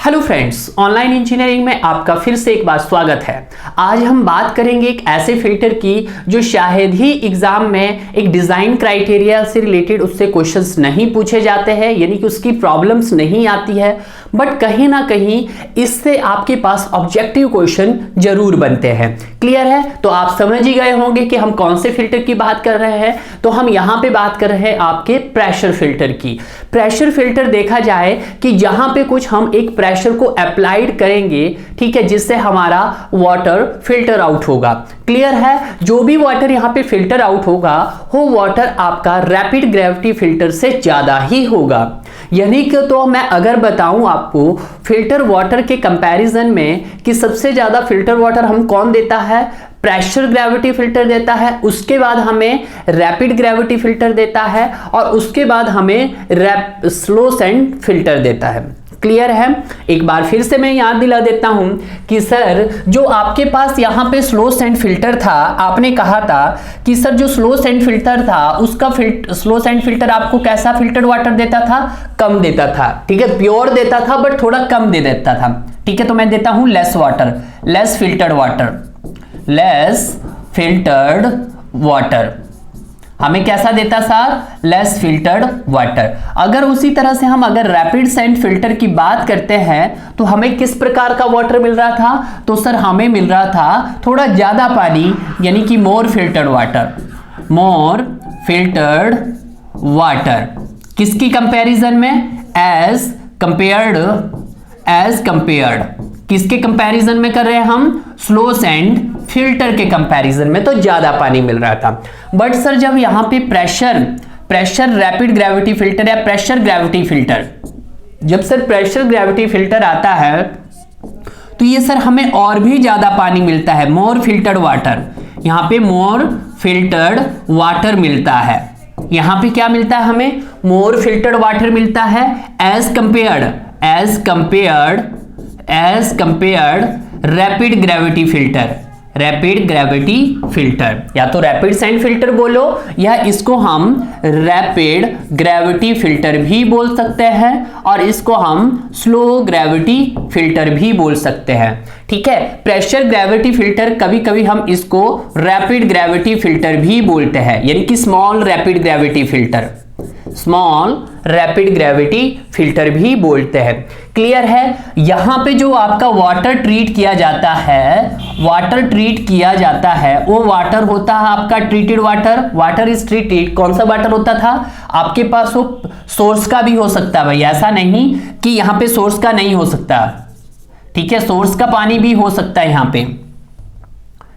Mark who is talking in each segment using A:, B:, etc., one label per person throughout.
A: Hello friends, online engineering में आपका फिर से एक बार स्वागत है। आज हम बात करेंगे एक ऐसे फिल्टर की जो शायद ही एग्जाम में एक डिजाइन क्राइटेरिया से रिलेटेड उससे क्वेश्चंस नहीं पूछे जाते हैं, यानी कि उसकी प्रॉब्लम्स नहीं आती है, बट कहीं ना कहीं इससे आपके पास ऑब्जेक्टिव क्वेश्चन जरूर बनते हैं। क्लियर है? तो आप समझ ही गए होंगे कि हम कौन से फिल्टर की बात कर रहे हैं। तो हम यहां पे बात कर रहे हैं आपके प्रेशर फिल्टर की। प्रेशर फिल्टर देखा जाए कि जहां पे कुछ हम एक प्रेशर को अप्लाइड करेंगे, ठीक है, जिससे हमारा वाटर फिल्टर आउट होगा। क्लियर है? जो भी वाटर यहां पे फिल्टर आउट होगा वो वाटर आपका रैपिड ग्रेविटी फिल्टर से ज्यादा ही होगा। यानी कि तो मैं अगर बताऊं आपको फिल्टर वाटर के कंपैरिजन में कि सबसे ज्यादा फिल्टर वाटर हम कौन देता है, प्रेशर ग्रेविटी फिल्टर देता है, उसके बाद हमें रैपिड ग्रेविटी फिल्टर देता है और उसके बाद हमें स्लो सैंड फिल्टर देता है। क्लियर है? एक बार फिर से मैं याद दिला देता हूं कि सर जो आपके पास यहां पे स्लो सैंड फिल्टर था, आपने कहा था कि सर जो स्लो सैंड फिल्टर था उसका स्लो सैंड फिल्टर आपको कैसा फिल्टर्ड वाटर देता था? कम देता था। ठीक है, प्योर देता था बट थोड़ा कम दे देता था। ठीक है, तो मैं देता हूं less water, less filtered water, less filtered water. हमें कैसा देता सर? Less filtered water. अगर उसी तरह से हम अगर रैपिड सैंड फिल्टर की बात करते हैं तो हमें किस प्रकार का वाटर मिल रहा था? तो सर हमें मिल रहा था थोड़ा ज्यादा पानी, यानी कि मोर फिल्टर्ड वाटर, मोर फिल्टर्ड वाटर। किसकी कंपैरिजन में? एज कंपेयर्ड किसके कंपैरिजन में कर रहे हैं हम? स्लो सैंड फिल्टर के कंपैरिजन में तो ज्यादा पानी मिल रहा था। बट सर जब यहां पे प्रेशर रैपिड ग्रेविटी फिल्टर या प्रेशर ग्रेविटी फिल्टर, जब सर प्रेशर ग्रेविटी फिल्टर आता है तो ये सर हमें और भी ज्यादा पानी मिलता है, मोर फिल्टर्ड वाटर। यहां पे मोर फिल्टर्ड वाटर मिलता है। यहां पे क्या मिलता है हमें? मोर फिल्टर्ड वाटर मिलता है as compared rapid gravity filter, या तो रैपिड सैंड फिल्टर बोलो या इसको हम रैपिड ग्रेविटी फिल्टर भी बोल सकते हैं और इसको हम स्लो ग्रेविटी फिल्टर भी बोल सकते हैं। ठीक है, प्रेशर ग्रेविटी फिल्टर कभी कभी हम इसको रैपिड ग्रेविटी फिल्टर भी बोलते हैं, यानी कि स्मॉल रैपिड ग्रेविटी फिल्टर भी बोलते हैं। क्लियर है? यहां पे जो आपका वाटर ट्रीट किया जाता है वो वाटर होता है आपका ट्रीटेड वाटर इज ट्रीटेड। कौन सा वाटर होता था आपके पास? वो सोर्स का भी हो सकता है भाई, ऐसा नहीं कि यहां पे सोर्स का नहीं हो सकता। ठीक है, सोर्स का पानी भी हो सकता है यहां पे।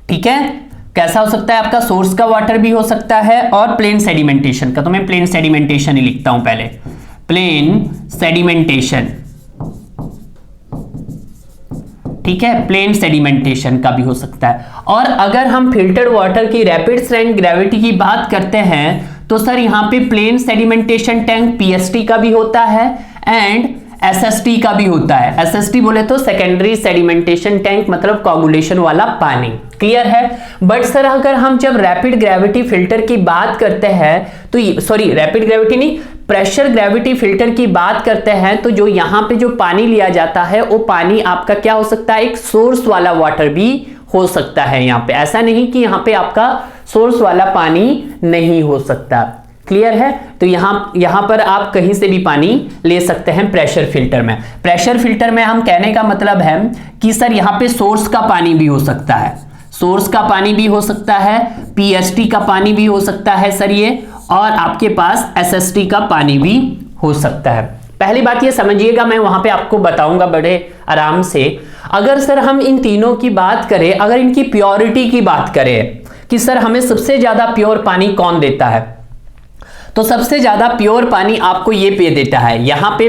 A: ठीक है, कैसा हो सकता है आपका? सोर्स का वाटर भी हो सकता है और प्लेन सेडिमेंटेशन का। तो मैं प्लेन सेडिमेंटेशन ही लिखता हूं पहले, प्लेन सेडिमेंटेशन। ठीक है, प्लेन सेडिमेंटेशन का भी हो सकता है। और अगर हम फिल्टर्ड वाटर की रैपिड सैंड ग्रेविटी की बात करते हैं तो सर यहां पे प्लेन सेडिमेंटेशन टैंक पीएसटी का भी होता है एंड एसएसटी का भी होता है। एसएसटी बोले तो सेकेंडरी सेडिमेंटेशन टैंक, मतलब कोगुलेशन वाला पानी। क्लियर है? बट सर अगर हम जब रैपिड ग्रेविटी फिल्टर की बात करते हैं तो रैपिड ग्रेविटी नहीं, प्रेशर ग्रेविटी फिल्टर की बात करते हैं तो जो यहां पे जो पानी लिया जाता है वो पानी आपका क्या हो सकता है? एक सोर्स वाला वाटर भी हो सकता है यहां पे। ऐसा नहीं कि यहां पे आपका सोर्स वाला पानी नहीं हो सकता। क्लियर है? तो यहां पर आप कहीं से भी पानी ले सकते हैं प्रेशर फिल्टर में। प्रेशर फिल्टर में हम कहने का मतलब है कि सर यहां पे सोर्स का पानी भी हो सकता है, सोर्स का पानी भी हो सकता है, पीएसटी का पानी भी हो सकता है सर ये, और आपके पास एसएसटी का पानी भी हो सकता है। पहली बात ये समझिएगा, मैं वहां पे आपको बताऊंगा बड़े आराम से। अगर सर हम इन तीनों की बात करें, अगर इनकी प्योरिटी की बात करें कि सर हमें सबसे ज्यादा प्योर पानी कौन देता है, तो सबसे ज्यादा प्योर पानी आपको ये पे देता है। यहां पे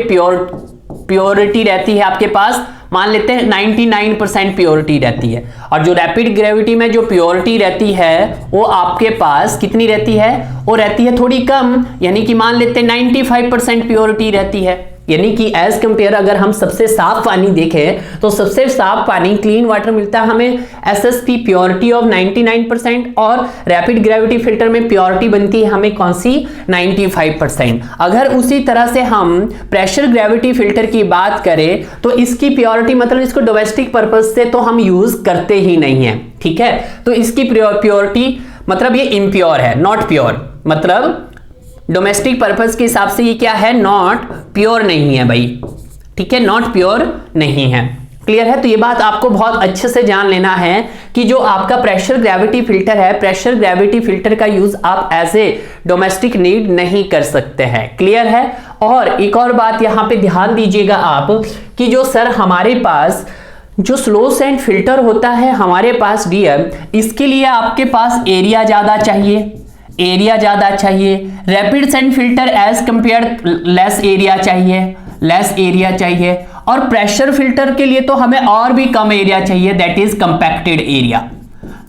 A: प्योरिटी रहती है आपके पास, मान लेते हैं 99% प्योरिटी रहती है। और जो रैपिड ग्रेविटी में जो प्योरिटी रहती है वो आपके पास कितनी रहती है? वो रहती है थोड़ी कम, यानी कि मान लेते हैं 95% प्योरिटी रहती है। यानी कि एज कंपेयर अगर हम सबसे साफ पानी देखें तो सबसे साफ पानी क्लीन वाटर मिलता है हमें एसएसपी प्योरिटी ऑफ 99% और रैपिड ग्रेविटी फिल्टर में प्योरिटी बनती है हमें कौन सी 95%। अगर उसी तरह से हम प्रेशर ग्रेविटी फिल्टर की बात करें तो इसकी प्योरिटी मतलब इसको डोमेस्टिक पर्पज से तो हम यूज करते ही नहीं है, ठीक है। तो इसकी प्योरिटी मतलब ये इम्प्योर है, नॉट प्योर, मतलब डोमेस्टिक पर्पस के हिसाब से ये क्या है, नॉट प्योर नहीं है भाई, ठीक है, नॉट प्योर नहीं है। क्लियर है। तो ये बात आपको बहुत अच्छे से जान लेना है कि जो आपका प्रेशर ग्रेविटी फिल्टर है, प्रेशर ग्रेविटी फिल्टर का यूज आप एज ए डोमेस्टिक नीड नहीं कर सकते हैं। क्लियर है। और एक और बात यहां पे ध्यान दीजिएगा आप कि जो सर हमारे पास जो स्लो सैंड फिल्टर होता है हमारे पास डियर, इसके लिए आपके पास एरिया ज्यादा चाहिए, एरिया ज्यादा चाहिए। Rapid sand filter as compare less area चाहिए, लेस एरिया चाहिए। और प्रेशर फिल्टर के लिए तो हमें और भी कम एरिया चाहिए, that is compacted area,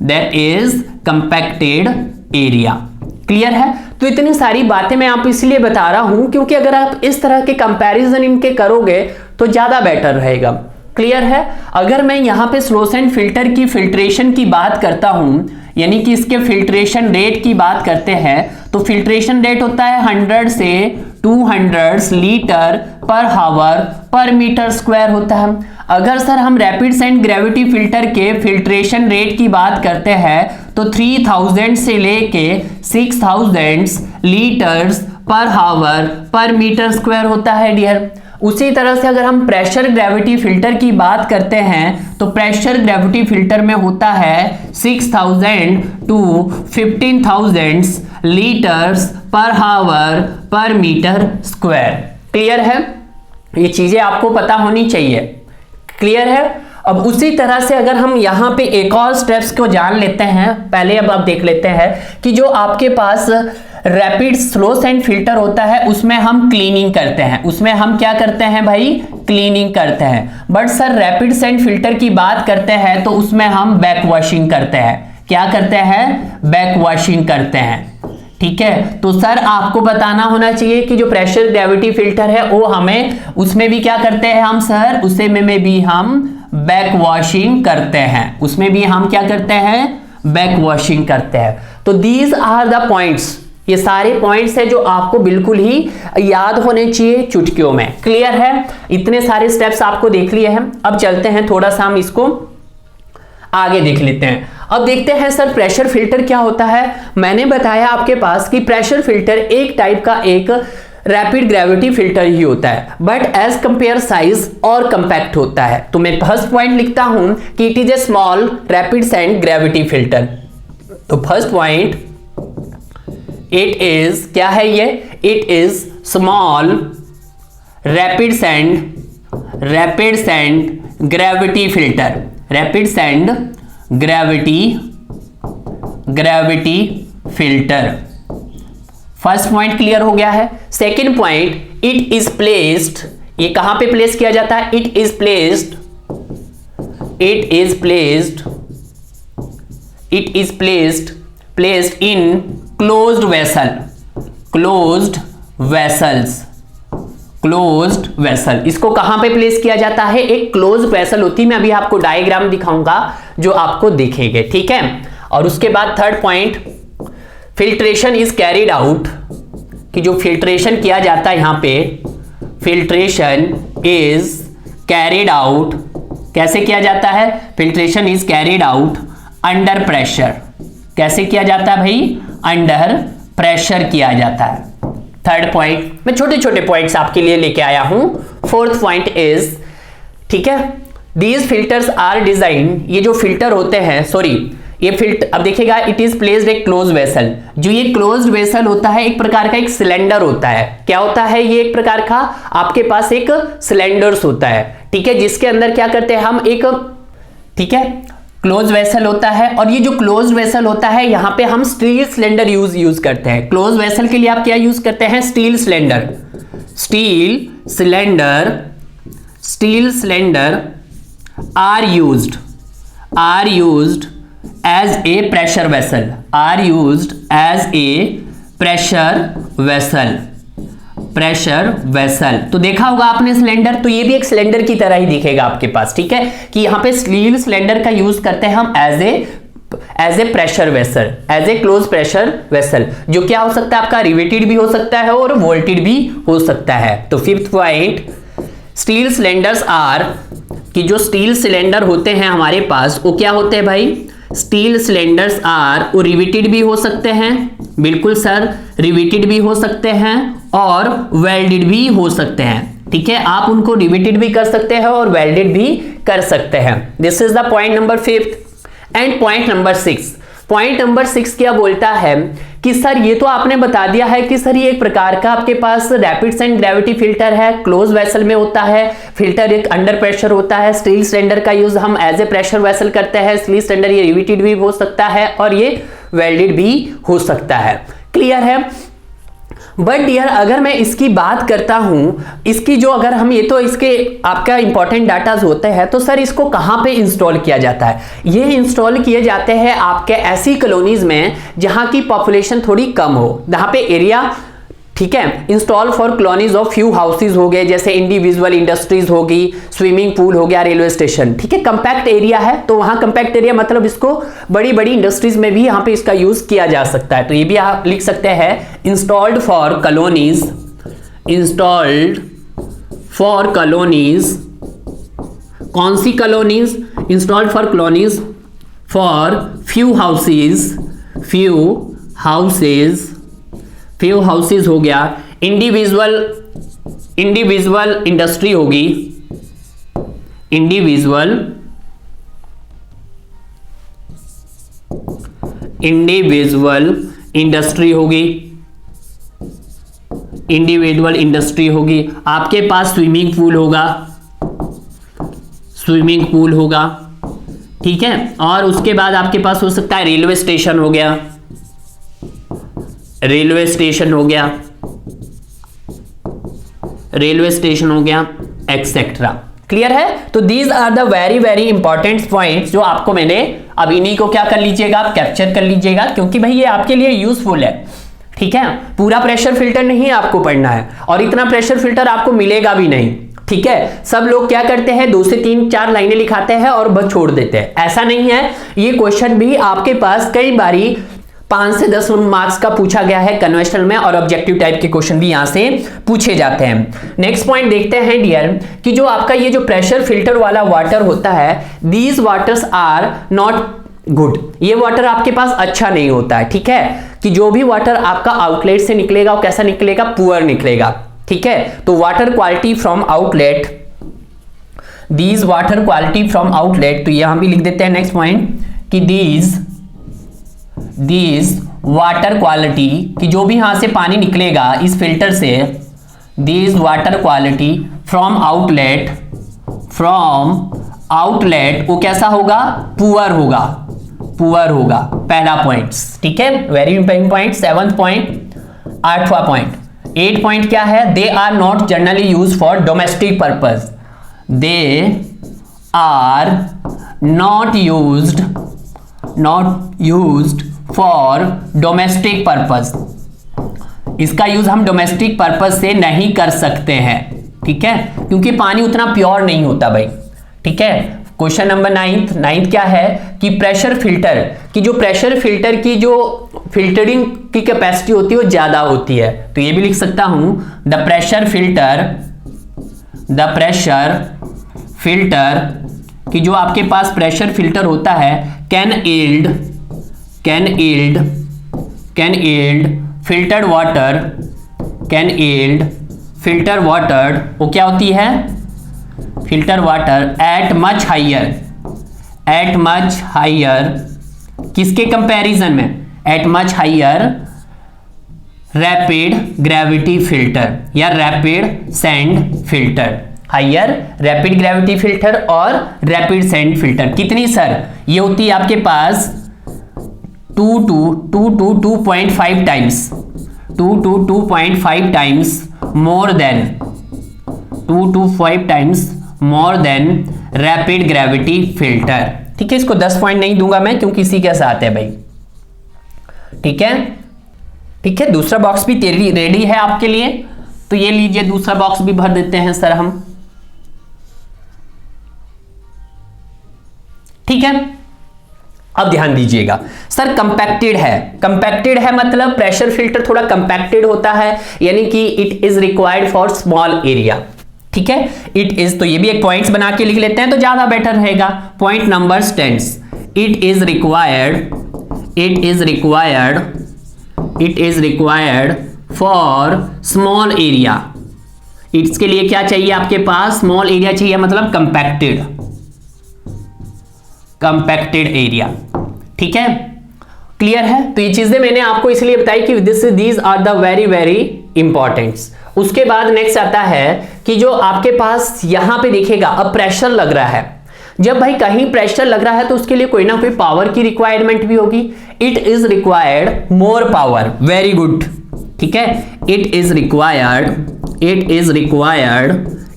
A: that is compacted area. Clear है। तो इतनी सारी बातें मैं आप इसलिए बता रहा हूं क्योंकि अगर आप इस तरह के कंपैरिजन इनके करोगे तो ज्यादा बेटर रहेगा। क्लियर है। अगर मैं यहां पे स्लो सैंड फिल्टर की फिल्ट्रेशन की बात करता हूं, यानी कि इसके फिल्ट्रेशन रेट की बात करते हैं, तो फिल्ट्रेशन रेट होता है 100 से 200 लीटर पर हावर पर मीटर स्क्वायर होता है। अगर सर हम रैपिड सैंड ग्रेविटी फिल्टर के फिल्ट्रेशन रेट की बात करते हैं तो 3000 से लेके 6000 लीटर्स पर हावर पर मीटर स्क्वायर होता है डियर। उसी तरह से अगर हम प्रेशर ग्रेविटी फिल्टर की बात करते हैं तो प्रेशर ग्रेविटी फिल्टर में होता है 6000 टू 15000 लीटर्स पर हावर पर मीटर स्क्वायर। क्लियर है। ये चीजें आपको पता होनी चाहिए। क्लियर है। अब उसी तरह से अगर हम यहां पे एक और स्टेप्स को जान लेते हैं, पहले अब आप देख लेते हैं कि जो आपके पास रैपिड स्लो सैंड फिल्टर होता है उसमें हम क्लीनिंग करते हैं, उसमें हम क्या करते हैं भाई, क्लीनिंग करते हैं। But sir rapid sand filter की बात करते हैं तो उसमें हम बैक वॉशिंग करते हैं। क्या करते हैं, बैक वॉशिंग करते हैं। ठीक है। तो सर आपको बताना होना चाहिए कि जो प्रेशर ग्रेविटी फिल्टर है वो हमें उसमें भी क्या करते हैं हम सर, उसे में भी हम बैक वॉशिंग करते हैं, उसमें भी हम क्या करते हैं, बैक वॉशिंग करते हैं। तो दीज आर द पॉइंट्स, ये सारे पॉइंट्स हैं जो आपको बिल्कुल ही याद होने चाहिए चुटकियों में। क्लियर है। इतने सारे स्टेप्स आपको देख लिए हैं। अब चलते हैं थोड़ा सा हम इसको आगे देख लेते हैं। अब देखते हैं सर प्रेशर फिल्टर क्या होता है। मैंने बताया आपके पास कि प्रेशर फिल्टर एक टाइप का एक रैपिड ग्रेविटी फिल्टर ही होता है, बट एज कंपेयर साइज और कंपैक्ट होता है। तो मैं फर्स्ट पॉइंट लिखता हूं कि it is a small rapid sand gravity filter. तो फर्स्ट पॉइंट इट इज क्या है ये, it is small rapid sand gravity filter, rapid sand gravity filter. First point clear हो गया है। Second point, it is placed, ये कहां पे प्लेस किया जाता है, it is placed in closed vessel. इसको कहां पे प्लेस किया जाता है, एक क्लोज वेसल होती है। मैं अभी आपको डायग्राम दिखाऊंगा जो आपको दिखेंगे। ठीक है। और उसके बाद third point, filtration is carried out, कि जो फिल्ट्रेशन किया जाता है यहां पे, फिल्ट्रेशन इज कैरिड आउट, कैसे किया जाता है, filtration is carried out under pressure. कैसे किया जाता है भाई, अंडर प्रेशर किया जाता है। थर्ड पॉइंट, मैं छोटे छोटे पॉइंट्स आपके लिए लेके आया हूं। फोर्थ पॉइंट इज, ठीक है, दीज फिल्टर्स आर डिजाइन, ये जो फिल्टर होते हैं, सॉरी ये फिल्टर, अब देखिएगा, it is placed a close vessel. जो ये क्लोज्ड वेसल होता है एक प्रकार का एक सिलेंडर होता है। क्या होता है ये, एक प्रकार का आपके पास एक सिलेंडर्स होता है। ठीक है। जिसके अंदर क्या करते हैं हम एक, ठीक है, क्लोज वेसल होता है। और ये जो क्लोज वेसल होता है यहां पे हम स्टील सिलेंडर यूज करते हैं। क्लोज वेसल के लिए आप क्या यूज करते हैं, steel cylinder are used as a pressure vessel, pressure vessel. तो देखा होगा आपने सिलेंडर, तो ये भी एक सिलेंडर की तरह ही दिखेगा आपके पास, ठीक है, कि यहां पे स्टील सिलेंडर का यूज करते हैं हम as a pressure vessel, as a close pressure vessel, जो क्या हो सकता है आपका रिवेटेड भी हो सकता है और वोल्टेड भी हो सकता है। तो fifth point, steel cylinders are, कि जो स्टील सिलेंडर होते हैं हमारे पास वो क्या होते हैं भाई, स्टील सिलेंडर्स आर, वो रिवेटेड भी हो सकते हैं, बिल्कुल सर, रिवेटेड भी हो सकते हैं और वेल्डेड भी हो सकते हैं, ठीक है, आप उनको रिवेटेड भी कर सकते हैं और वेल्डेड भी कर सकते हैं। This is the point number fifth. And point number six, point number six क्या बोलता है कि सर ये तो आपने बता दिया है कि सर ये एक प्रकार का आपके पास रैपिड सेंट ग्रेविटी फिल्टर है, क्लोज वेसल में होता है, फिल्टर एक अंडर प्रेशर होता है, स्टील सिलेंडर का यूज हम एज ए प्रेशर वेसल करते हैं, स्टील सिलेंडर ये रिवेटेड भी हो सकता है और ये वेल्डेड भी हो सकता है। क्लियर है? बट डियर अगर मैं इसकी बात करता हूं, इसकी जो अगर हम ये तो इसके आपका इंपॉर्टेंट डाटाज होते हैं, तो सर इसको कहां पे इंस्टॉल किया जाता है? ये इंस्टॉल किए जाते हैं आपके ऐसी कॉलोनीज में जहां की पॉपुलेशन थोड़ी कम हो, जहां पे एरिया, ठीक है, install for colonies of few houses हो गए, जैसे इंडिविजुअल इंडस्ट्रीज होगी, स्विमिंग पूल हो गया, रेलवे स्टेशन, ठीक है, कंपैक्ट एरिया है, तो वहां कंपैक्ट एरिया मतलब इसको बड़ी बड़ी इंडस्ट्रीज में भी यहां पे इसका यूज किया जा सकता है। तो ये भी आप लिख सकते हैं, installed for colonies, installed for colonies, कौन सी colonies? Installed for colonies for few houses, few houses हो गया, इंडिविजुअल इंडस्ट्री होगी, इंडिविजुअल इंडस्ट्री होगी, इंडिविजुअल इंडस्ट्री होगी, आपके पास स्विमिंग पूल होगा, ठीक है, और उसके बाद आपके पास हो सकता है रेलवे स्टेशन हो गया, रेलवे स्टेशन हो गया एक्सेट्रा। क्लियर है? तो these are the very very important points जो आपको मैंने, अब इन्हीं को क्या कर लीजिएगा, आप कैप्चर कर लीजिएगा, क्योंकि भाई ये आपके लिए यूजफुल है, ठीक है, पूरा प्रेशर फिल्टर नहीं आपको पढ़ना है और इतना प्रेशर फिल्टर आपको मिलेगा भी नहीं, ठीक है। सब लोग क्या करते हैं, 2 से 3-4 लाइनें लिखाते हैं और बस छोड़ देते हैं, ऐसा नहीं है। ये क्वेश्चन भी आपके पास कई बारी 5 से 10 मार्क्स का पूछा गया है कन्वेंशनल में, और ऑब्जेक्टिव टाइप के क्वेश्चन भी यहां से पूछे जाते हैं। नेक्स्ट पॉइंट देखते हैं डियर, कि जो आपका ये जो प्रेशर फिल्टर वाला वाटर होता है, these waters are not good, ये वाटर आपके पास अच्छा नहीं होता है, ठीक है, कि जो भी वाटर आपका आउटलेट से निकलेगा वो कैसा निकलेगा, पुअर निकलेगा, ठीक है। तो water quality from outlet, these water quality from outlet, तो यहां भी लिख देते हैं नेक्स्ट पॉइंट कि दीज वाटर क्वालिटी, कि जो भी यहां से पानी निकलेगा इस फिल्टर से, these water quality from outlet वो कैसा होगा, पुअर होगा, पहला पॉइंट, ठीक है, very important point. 7th point, 8वां पॉइंट। 8 पॉइंट क्या है, they are not generally use for domestic purpose, they are not used for domestic purpose, इसका यूज हम डोमेस्टिक पर्पज से नहीं कर सकते हैं, ठीक है, क्योंकि पानी उतना प्योर नहीं होता भाई, ठीक है। क्वेश्चन नंबर 9th क्या है कि प्रेशर फिल्टर, कि जो प्रेशर फिल्टर की जो फिल्टरिंग की कैपेसिटी होती है वो ज्यादा होती है, तो ये भी लिख सकता हूं, द प्रेशर फिल्टर कि जो आपके पास प्रेशर फिल्टर होता है कैन यील्ड फिल्टर्ड वाटर, वो क्या होती है, filter water at much higher, किसके कंपैरिजन में, at much higher rapid gravity filter या rapid sand filter, higher rapid gravity filter और रैपिड सैंड फिल्टर। कितनी सर, ये होती है आपके पास 2 to 2.5 times more than rapid gravity filter, ठीक है। इसको 10 पॉइंट नहीं दूंगा मैं, क्योंकि इसी के साथ है भाई, ठीक है। दूसरा बॉक्स भी रेडी है आपके लिए, तो ये लीजिए दूसरा बॉक्स भी भर देते हैं सर हम, ठीक है। अब ध्यान दीजिएगा सर, कंपैक्टेड है, कंपैक्टेड है मतलब प्रेशर फिल्टर थोड़ा कंपैक्टेड होता है, यानी कि it is required for small area, ठीक है। इट इज, तो ये भी एक पॉइंट्स बना के लिख लेते हैं तो ज्यादा बेटर रहेगा। Point number 10, it is required for small area. इसके लिए क्या चाहिए आपके पास, स्मॉल एरिया चाहिए, मतलब कंपैक्टेड एरिया, ठीक है। क्लियर है। तो ये चीजें मैंने आपको इसलिए बताई कि these are the very very importants. उसके बाद नेक्स्ट आता है कि जो आपके पास यहां पे दिखेगा, अब प्रेशर लग रहा है। जब भाई कहीं प्रेशर लग रहा है तो उसके लिए कोई ना कोई पावर की रिक्वायरमेंट भी होगी। It is required more power, very good, ठीक है। इट इज रिक्वायर्ड,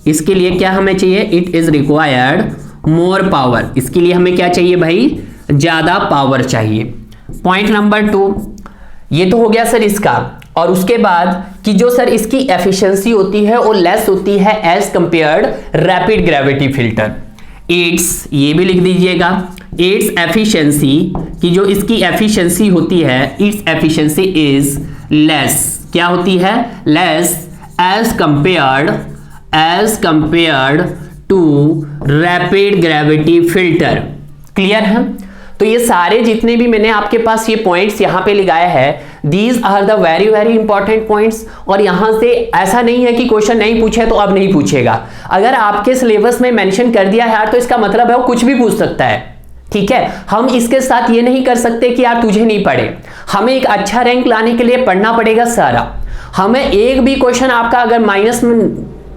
A: इसके लिए क्या हमें चाहिए, it is required more power, इसके लिए हमें क्या चाहिए भाई, ज्यादा पावर चाहिए। पॉइंट नंबर 2, ये तो हो गया सर इसका। और उसके बाद कि जो सर इसकी एफिशिएंसी होती है वो लेस होती है as compared rapid gravity filter. It's, ये भी लिख दीजिएगा, इट्स एफिशिएंसी, कि जो इसकी एफिशिएंसी होती है, इट्स एफिशिएंसी इज लेस, क्या होती है, less as compared to rapid gravity filter. Clear है। तो ये सारे जितने भी मैंने आपके पास ये पॉइंट्स यहाँ पे लगाए हैं, these are the very very important points. और यहाँ से ऐसा नहीं है कि क्वेश्चन नहीं पूछे तो अब नहीं पूछेगा। अगर आपके सिलेबस में मेंशन कर दिया है यार, तो इसका मतलब है वो कुछ भी पूछ सकता है, ठीक है। हम इसके साथ ये नहीं कर सकते कि यार तुझे नहीं पढ़े। हमें एक अच्छा रैंक लाने के लिए पढ़ना पड़ेगा सारा। हमें एक भी क्वेश्चन आपका अगर माइनस में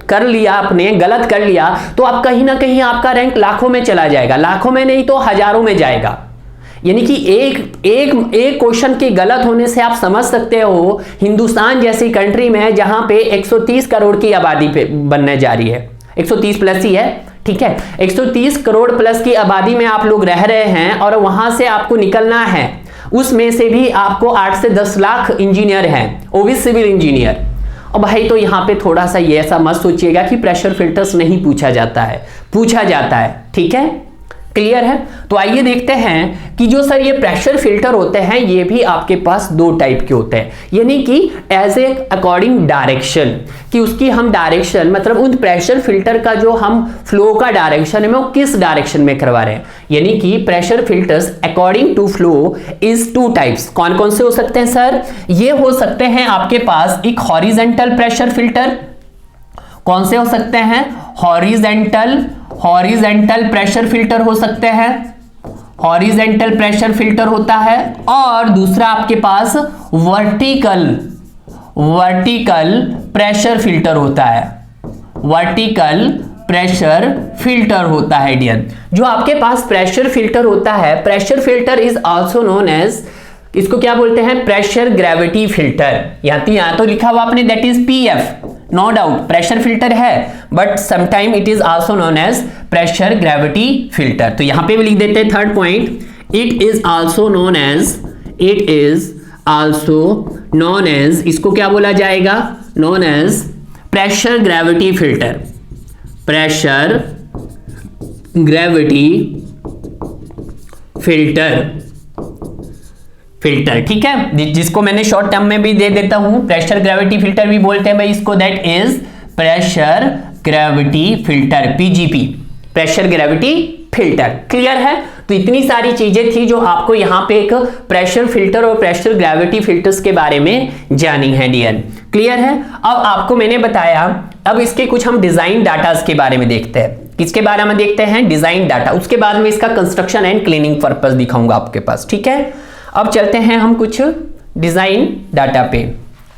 A: कर लिया, आपने गलत कर लिया, तो आप कहीं ना कहीं आपका रैंक लाखों में चला जाएगा, लाखों में नहीं तो हजारों में जाएगा। यानी कि एक क्वेश्चन के गलत होने से आप समझ सकते हो हिंदुस्तान जैसी कंट्री में जहां पे 130 करोड़ की आबादी पे बनने जा रही है, 130 प्लस ही है, ठीक है। 130 करोड़ प्लस की आबादी में आप लोग रह रहे हैं और वहां से आपको निकलना है। उसमें से भी आपको 8 से 10 लाख इंजीनियर हैं, वो भी सिविल इंजीनियर। और भाई तो यहाँ पे थोड़ा सा ये ऐसा मत सोचिएगा कि प्रेशर फिल्टर्स नहीं पूछा जाता है, पूछा जाता है, ठीक है। क्लियर है। तो आइए देखते हैं कि जो सर ये प्रेशर फिल्टर होते हैं, ये भी आपके पास 2 टाइप के होते हैं, यानी कि एज ए अकॉर्डिंग डायरेक्शन, कि उसकी हम डायरेक्शन मतलब उन प्रेशर फिल्टर का जो हम फ्लो का डायरेक्शन है वो किस डायरेक्शन में करवा रहे हैं। यानी कि pressure filters according to flow is 2 types. कौन कौन से हो सकते हैं सर, ये हो सकते हैं आपके पास एक हॉरिजेंटल प्रेशर फिल्टर। कौन से हो सकते हैं, हॉरिजेंटल प्रेशर फिल्टर हो सकते हैं, हॉरिजेंटल प्रेशर फिल्टर होता है। और दूसरा आपके पास वर्टिकल प्रेशर फिल्टर होता है, वर्टिकल प्रेशर फिल्टर होता है डियर। जो आपके पास प्रेशर फिल्टर होता है, pressure filter is also known as, इसको क्या बोलते हैं, प्रेशर ग्रेविटी फिल्टर। यहां तो लिखा हुआ आपने that is PF, no doubt pressure filter है, but sometime it is also known as pressure gravity filter. तो यहां पे भी लिख देते हैं 3rd point, it is also known as, इसको क्या बोला जाएगा, known as pressure gravity filter, pressure gravity filter, ठीक है। जिसको मैंने शॉर्ट टर्म में भी दे देता हूं, प्रेशर ग्रेविटी फिल्टर भी बोलते हैं भाई इसको, that is pressure gravity filter, PGP, pressure gravity filter. Clear है। तो इतनी सारी चीजें थी जो आपको यहां पे एक प्रेशर फिल्टर और प्रेशर ग्रेविटी फिल्टर्स के बारे में जानी है डियर। क्लियर है। अब आपको मैंने बताया, अब इसके कुछ हम डिजाइन डाटास के बारे में देखते हैं। किसके बारे में देखते हैं, डिजाइन डाटा। उसके बाद में इसका कंस्ट्रक्शन एंड क्लीनिंग पर्पस दिखाऊंगा आपके पास, ठीक है। अब चलते हैं हम कुछ डिजाइन डाटा पे,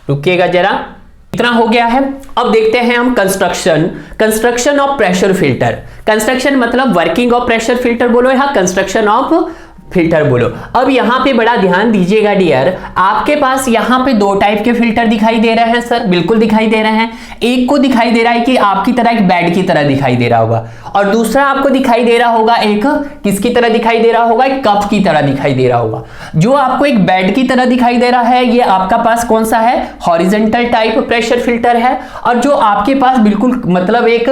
A: रुकिएगा जरा, इतना हो गया है। अब देखते हैं हम construction of pressure filter. Construction मतलब वर्किंग ऑफ प्रेशर फिल्टर बोलो, या कंस्ट्रक्शन ऑफ फिल्टर बोलो। अब यहां पे बड़ा ध्यान दीजिएगा डियर, आपके पास यहां पे दो टाइप के फिल्टर दिखाई दे रहे हैं सर, बिल्कुल दिखाई दे रहे हैं। एक को दिखाई दे रहा है कि आपकी तरह एक बेड की तरह दिखाई दे रहा होगा, और दूसरा आपको दिखाई दे रहा होगा एक किसकी तरह दिखाई दे रहा होगा, एक कप की तरह दिखाई दे रहा होगा। जो आपको एक बेड की तरह दिखाई दे रहा है ये आपका पास कौन सा है, हॉरिजॉन्टल टाइप प्रेशर फिल्टर है। और जो आपके पास बिल्कुल मतलब एक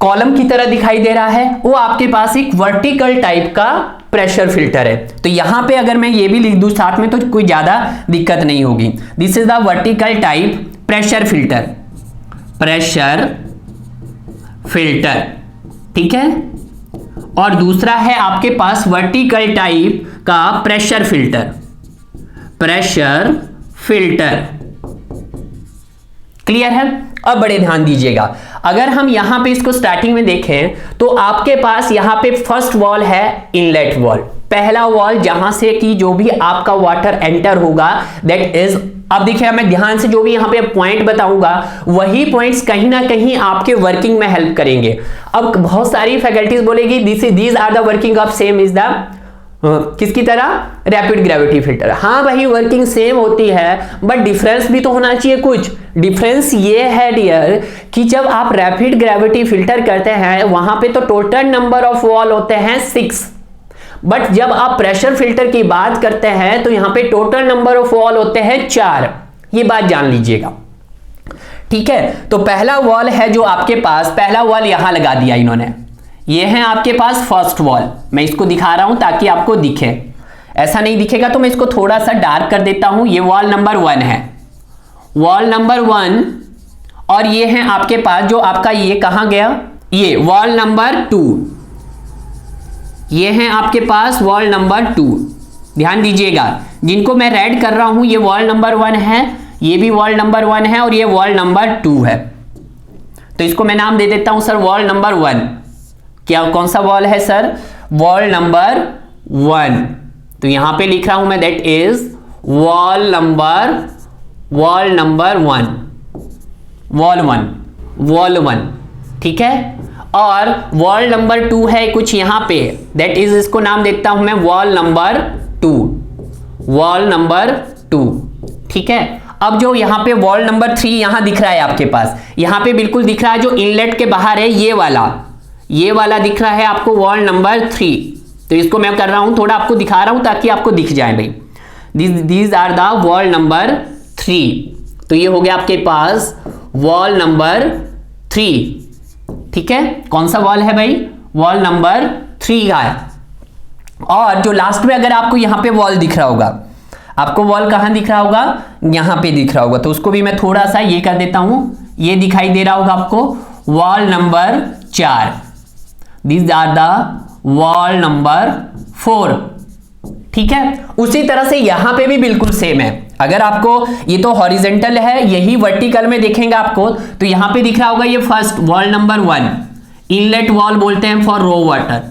A: कॉलम की तरह दिखाई दे रहा है वो आपके पास एक वर्टिकल टाइप का प्रेशर फिल्टर है। तो यहां पे अगर मैं ये भी लिख दूं साथ में तो कोई ज्यादा दिक्कत नहीं होगी। This is the vertical type pressure filter, pressure filter, ठीक है। और दूसरा है आपके पास वर्टिकल टाइप का pressure filter, pressure filter, clear है। अब बड़े ध्यान दीजिएगा, अगर हम यहां पे इसको स्टार्टिंग में देखें तो आपके पास यहां पे फर्स्ट वॉल है इनलेट वॉल, पहला वॉल जहां से कि जो भी आपका वाटर एंटर होगा दैट इज, अब देखिए मैं ध्यान से जो भी यहां पे पॉइंट बताऊंगा वही पॉइंट्स कहीं ना कहीं आपके वर्किंग में हेल्प करेंगे। अब बहुत सारी फैकल्टीज बोलेगी these are the working of same is the किसकी तरह, रैपिड ग्रेविटी फिल्टर। हाँ भाई वर्किंग सेम होती है बट डिफरेंस भी तो होना चाहिए कुछ। डिफरेंस ये है डियर कि जब आप रैपिड ग्रेविटी फिल्टर करते हैं वहां पे तो टोटल नंबर ऑफ वॉल होते हैं 6, बट जब आप प्रेशर फिल्टर की बात करते हैं तो यहां पे टोटल नंबर ऑफ वॉल होते हैं 4। ये बात जान लीजिएगा, ठीक है। तो पहला वॉल है जो आपके पास, पहला वॉल यहां लगा दिया इन्होंने, ये है आपके पास फर्स्ट वॉल। मैं इसको दिखा रहा हूं ताकि आपको दिखे, ऐसा नहीं दिखेगा तो मैं इसको थोड़ा सा डार्क कर देता हूं। ये वॉल नंबर 1 है, वॉल नंबर 1। और ये है आपके पास जो आपका ये कहां गया, ये वॉल नंबर 2, ये है आपके पास वॉल नंबर 2। ध्यान दीजिएगा जिनको मैं रेड कर रहा हूं ये वॉल नंबर 1 है, ये भी वॉल नंबर 1 है और ये वॉल नंबर 2 है। तो इसको मैं नाम दे देता हूं सर वॉल नंबर 1। क्या कौन सा वॉल है सर, वॉल नंबर 1। तो यहां पे लिख रहा हूं मैं that is wall number 1, wall 1, ठीक है। और वॉल नंबर 2 है कुछ यहां पे, दैट इज इसको नाम देता हूं मैं वॉल नंबर 2, वॉल नंबर 2, ठीक है। अब जो यहां पे वॉल नंबर 3 यहां दिख रहा है आपके पास, यहां पे बिल्कुल दिख रहा है जो इनलेट के बाहर है ये वाला दिख रहा है आपको वॉल नंबर 3। तो इसको मैं कर रहा हूं थोड़ा आपको दिखा रहा हूं ताकि आपको दिख जाए भाई, these are the valve number 3। तो ये हो गया आपके पास वॉल नंबर 3, ठीक है। कौन सा वॉल है भाई, वॉल नंबर 3 का है। और जो लास्ट में अगर आपको यहां पे वॉल दिख रहा होगा, आपको वॉल कहां दिख रहा होगा, यहां पे दिख रहा होगा, तो उसको भी मैं थोड़ा सा ये कर देता हूं, ये दिखाई दे रहा होगा आपको wall number 4। These are the wall number 4, ठीक है। उसी तरह से यहां पे भी बिल्कुल सेम है। अगर आपको ये तो हॉरिजेंटल है, यही वर्टिकल में देखेंगे आपको तो यहां पे दिख रहा होगा ये first valve number 1, inlet valve बोलते हैं for raw water.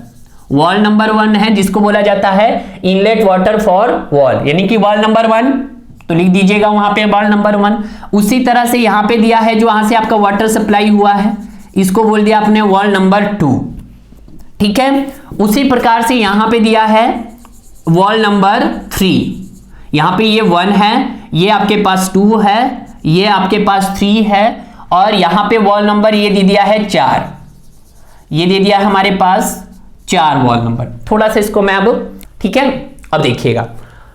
A: Valve number 1 है जिसको बोला जाता है इनलेट वाटर फॉर वॉल, यानी कि वॉल नंबर 1। तो लिख दीजिएगा वहां पे वॉल नंबर 1। उसी तरह से यहां पे दिया है जो वहां से आपका वाटर सप्लाई हुआ है, इसको बोल दिया आपने वॉल नंबर 2, ठीक है। उसी प्रकार से यहां पे दिया है वॉल नंबर 3। यहां पे ये 1 है, ये आपके पास 2 है, ये आपके पास 3 है, और यहां पे वॉल नंबर ये दे दिया है 4, ये दे दिया है हमारे पास 4 वॉल नंबर। थोड़ा सा इसको मैं अब, ठीक है, अब देखिएगा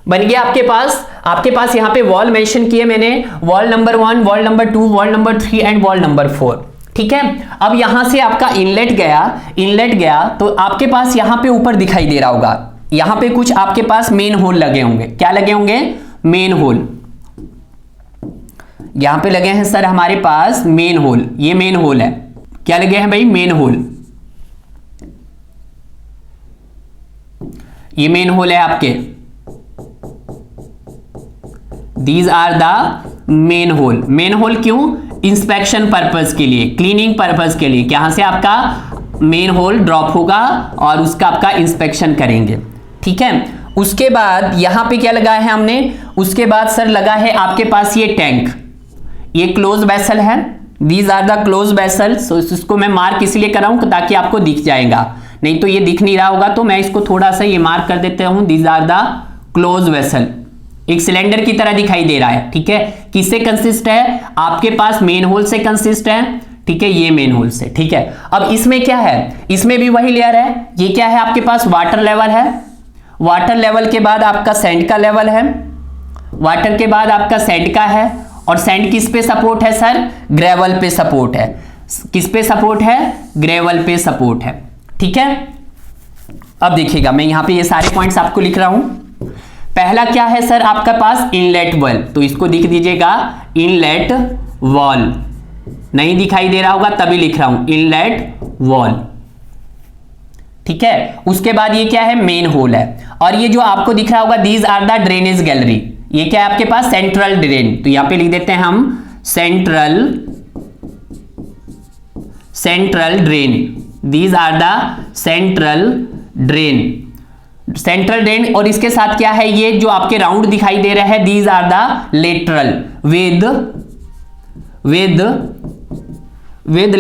A: बन गया आपके पास यहां पे वॉल मेंशन किए मैंने, wall number 1, wall number 2, wall number 3 and wall number 4, ठीक है। अब यहां से आपका इनलेट गया तो आपके पास यहां पे ऊपर दिखाई दे रहा होगा, यहां पे कुछ आपके पास मेन होल लगे होंगे। क्या लगे होंगे, मेन होल। यहां पे लगे हैं सर हमारे पास मेन होल, ये मेन होल है। क्या लगे हैं भाई, मेन होल। ये मेन होल है आपके, these are the manhole. Manhole क्यों, इंस्पेक्शन पर्पस के लिए, क्लीनिंग पर्पस के लिए, यहां से आपका मेन होल ड्रॉप होगा और उसका आपका इंस्पेक्शन करेंगे, ठीक है। उसके बाद यहां पे क्या लगाया है हमने, उसके बाद सर लगा है आपके पास ये टैंक, ये क्लोज वेसल है, these are the close vessel. So इसको मैं मार्क इसलिए कर रहा हूं ताकि आपको दिख जाएगा, नहीं तो ये दिख नहीं रहा होगा, तो मैं इसको थोड़ा सा ये मार्क कर देता हूं, these are the close vessel, एक सिलेंडर की तरह दिखाई दे रहा है, ठीक है। किससे कंसिस्ट है, आपके पास मेन होल से कंसिस्ट है, ठीक है, ये मेन होल से, ठीक है। अब इसमें क्या है, इसमें भी वही लेयर है, ये क्या है आपके पास वाटर लेवल है, वाटर लेवल के बाद आपका सैंड का लेवल है, वाटर के बाद आपका सैंड का है, और सैंड किस पे सपोर्ट है सर, ग्रेवल पे सपोर्ट है, किस पे सपोर्ट है, ग्रेवल पे सपोर्ट है, ठीक है। अब देखिएगा मैं यहां पे ये सारे पॉइंट्स आपको लिख रहा हूं। पहला क्या है सर आपका पास, इनलेट वॉल, तो इसको लिख दीजिएगा इनलेट वॉल, नहीं दिखाई दे रहा होगा तभी लिख रहा हूं, इनलेट वॉल, ठीक है। उसके बाद ये क्या है, मेन होल है, और ये जो आपको दिख रहा होगा these are the drainage gallery, ये क्या है आपके पास, सेंट्रल ड्रेन, तो यहां पे लिख देते हैं हम central drain, these are the central drain, और इसके साथ क्या है, ये जो आपके राउंड दिखाई दे रहा है, these are the lateral, with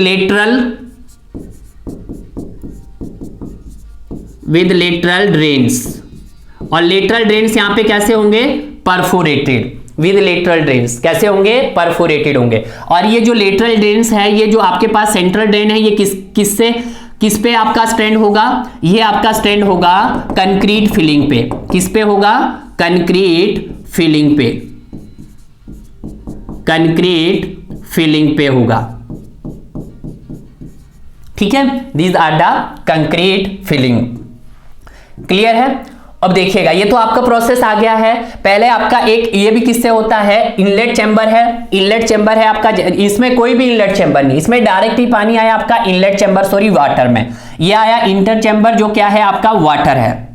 A: lateral drains, और लेटरल ड्रेन्स यहां पे कैसे होंगे, परफोरेटेड, विद लेटरल ड्रेन्स कैसे होंगे, परफोरेटेड होंगे। और ये जो लेटरल ड्रेन्स है, ये जो आपके पास सेंट्रल ड्रेन है, ये किस पे आपका स्टैंड होगा, ये आपका स्टैंड होगा कंक्रीट फिलिंग पे, किस पे होगा, कंक्रीट फिलिंग पे होगा, ठीक है, these are the concrete filling, clear है। अब देखिएगा ये तो आपका प्रोसेस आ गया है। पहले आपका एक ये भी किससे होता है, इनलेट चैम्बर है, इनलेट चैम्बर है आपका, इसमें कोई भी इनलेट चैम्बर नहीं, इसमें डायरेक्ट ही पानी आया आपका इनलेट चैम्बर, सॉरी वाटर में, ये आया इंटर चैम्बर जो क्या है आपका वाटर है,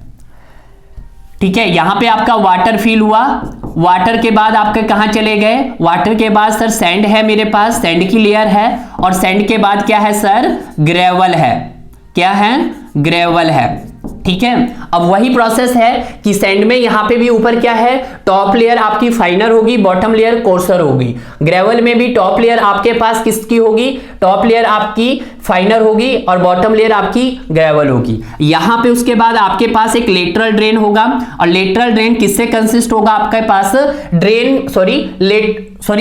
A: ठीक है। यहां पे आपका वाटर फिल हुआ, वाटर के बाद आपके कहां चले गए, वाटर के बाद सर सैंड है मेरे पास, सैंड की लेयर है, और सैंड के बाद क्या है सर, ग्रेवल है, क्या है, ग्रेवल है, ठीक है। अब वही प्रोसेस है कि सैंड में यहां पे भी ऊपर क्या है, टॉप लेयर आपकी फाइनर होगी, बॉटम लेयर कोर्सर होगी। ग्रेवल में भी टॉप लेयर आपके पास किसकी होगी, टॉप लेयर आपकी फाइनर होगी और बॉटम लेयर आपकी ग्रेवल होगी। यहां पे उसके बाद आपके पास एक लेटरल ड्रेन होगा, और लेटरल ड्रेन किससे कंसिस्ट होगा, आपके पास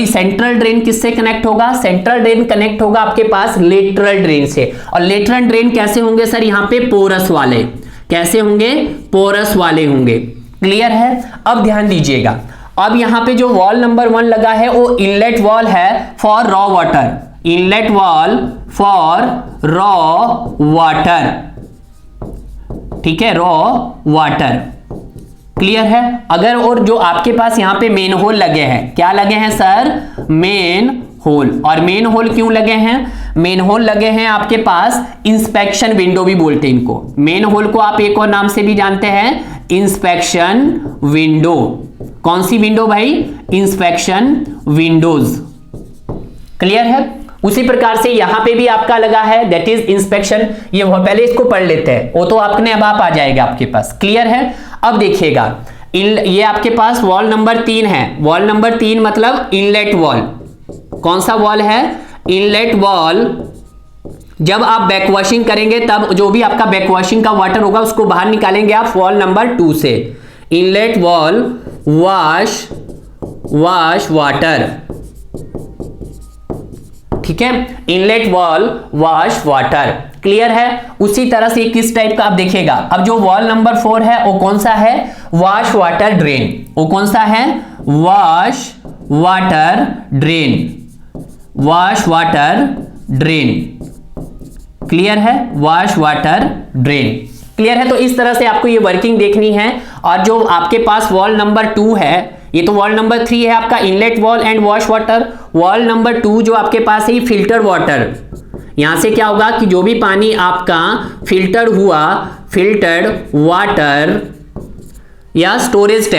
A: सेंट्रल ड्रेन किससे कनेक्ट होगा, सेंट्रल ड्रेन कनेक्ट होगा आपके पास लेटरल ड्रेन से। और लेटरल ड्रेन कैसे होंगे सर, यहां पे पोरस वाले, कैसे होंगे, पोरस वाले होंगे, क्लियर है। अब ध्यान दीजिएगा, अब यहां पे जो वॉल नंबर 1 लगा है वो इनलेट वॉल है for raw water, inlet valve for raw water, ठीक है, रॉ वाटर, क्लियर है। अगर और जो आपके पास यहां पे मेन होल लगे हैं, क्या लगे हैं सर, मेन होल, और मेन होल क्यों लगे हैं, मेन होल लगे हैं आपके पास इंस्पेक्शन विंडो भी बोलते हैं इनको, मेन होल को आप एक और नाम से भी जानते हैं, इंस्पेक्शन विंडो। कौन सी विंडो भाई, इंस्पेक्शन विंडोज, क्लियर है। उसी प्रकार से यहां पे भी आपका लगा है, दैट इज इंस्पेक्शन, ये पहले इसको पढ़ लेते हैं, वो तो आपने अब आप आ जाएगा आपके पास, क्लियर है। अब देखिएगा ये आपके पास वॉल नंबर 3 है, वॉल नंबर 3 मतलब इनलेट वॉल, कौन सा वॉल है, इनलेट वॉल। जब आप बैकवॉशिंग करेंगे तब जो भी आपका बैकवॉशिंग का वाटर होगा उसको बाहर निकालेंगे आप वॉल नंबर 2 से, इनलेट वॉल वॉश वाटर, ठीक है, inlet valve wash water, clear है। उसी तरह से किस टाइप का आप देखिएगा, अब जो वॉल नंबर 4 है वो कौन सा है, वॉश वाटर ड्रेन, वो कौन सा है, wash water drain, wash water drain, clear है, वॉश वाटर ड्रेन, क्लियर है। तो इस तरह से आपको ये वर्किंग देखनी है। और जो आपके पास वॉल नंबर 2 है, ये तो वॉल नंबर 3 है आपका inlet valve and wash water, valve number 2 जो आपके पास है फिल्टर वाटर, यहां से क्या होगा कि जो भी पानी आपका फिल्टर हुआ, फिल्टर्ड वाटर या स्टोरेज